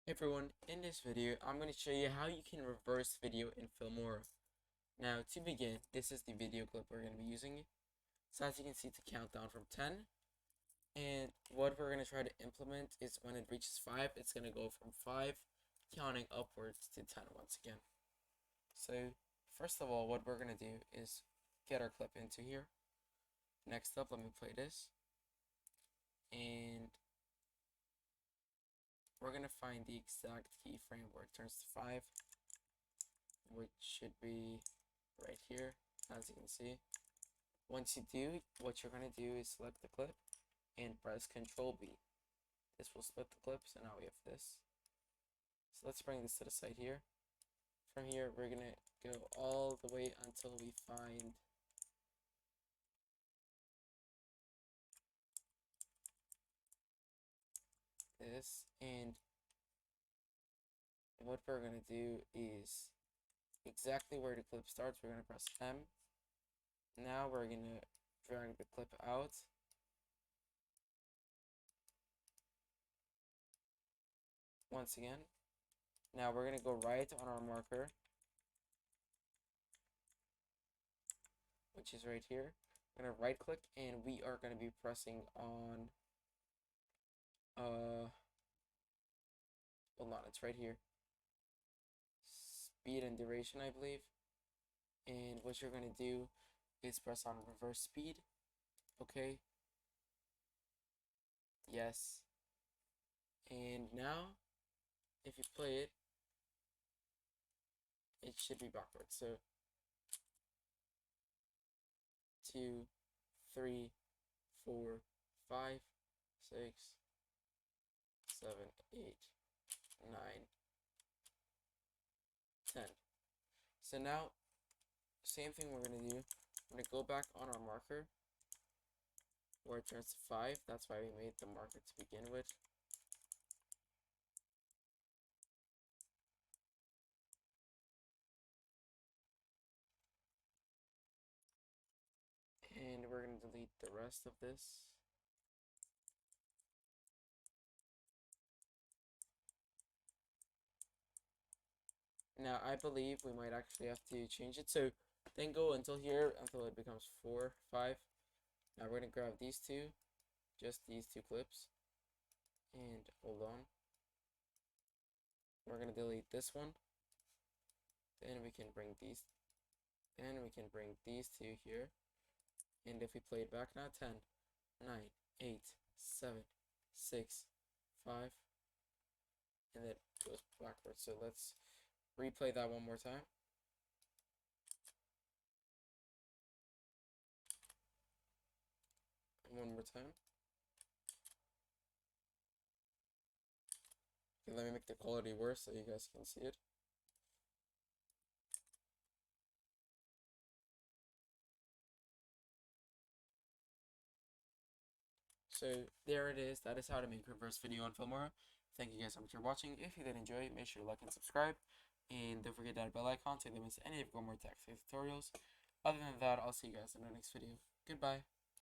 Hey everyone, in this video, I'm going to show you how you can reverse video in Filmora. Now, to begin, this is the video clip we're going to be using. So as you can see, it's a countdown from 10. And what we're going to try to implement is when it reaches 5, it's going to go from 5, counting upwards to 10 once again. So, first of all, what we're going to do is get our clip into here. Next up, let me play this. And we're going to find the exact keyframe where it turns to 5, which should be right here, as you can see. Once you do, what you're going to do is select the clip and press Ctrl B. This will split the clip, so now we have this. So let's bring this to the side here. From here, we're going to go all the way until we find this, and what we're going to do is exactly where the clip starts, we're going to press M. Now we're going to drag the clip out. Once again. Now we're going to go right on our marker, which is right here. We're going to right click and we are going to be pressing on hold on, it's right here. Speed and duration, I believe. And what you're going to do is press on reverse speed. Okay. Yes. And now, if you play it, it should be backwards. So 2, 3, 4, 5, 6, 7, 8, 9, 10. So now, same thing we're going to do. We're going to go back on our marker where it turns to 5. That's why we made the marker to begin with. And we're going to delete the rest of this. Now, I believe we might actually have to change it. So then go until here, until it becomes 4, 5. Now we're going to grab these two, just these two clips. And hold on. We're going to delete this one. Then we can bring these. Then we can bring these two here. And if we play it back now, 10, 9, 8, 7, 6, 5. And then it goes backwards. So let's replay that one more time. One more time. Okay, let me make the quality worse so you guys can see it. So there it is. That is how to make reverse video on Filmora. Thank you guys so much for watching. If you did enjoy, make sure to like and subscribe. And don't forget that bell icon so you don't miss any of Growmore Tech tutorials. Other than that, I'll see you guys in the next video. Goodbye.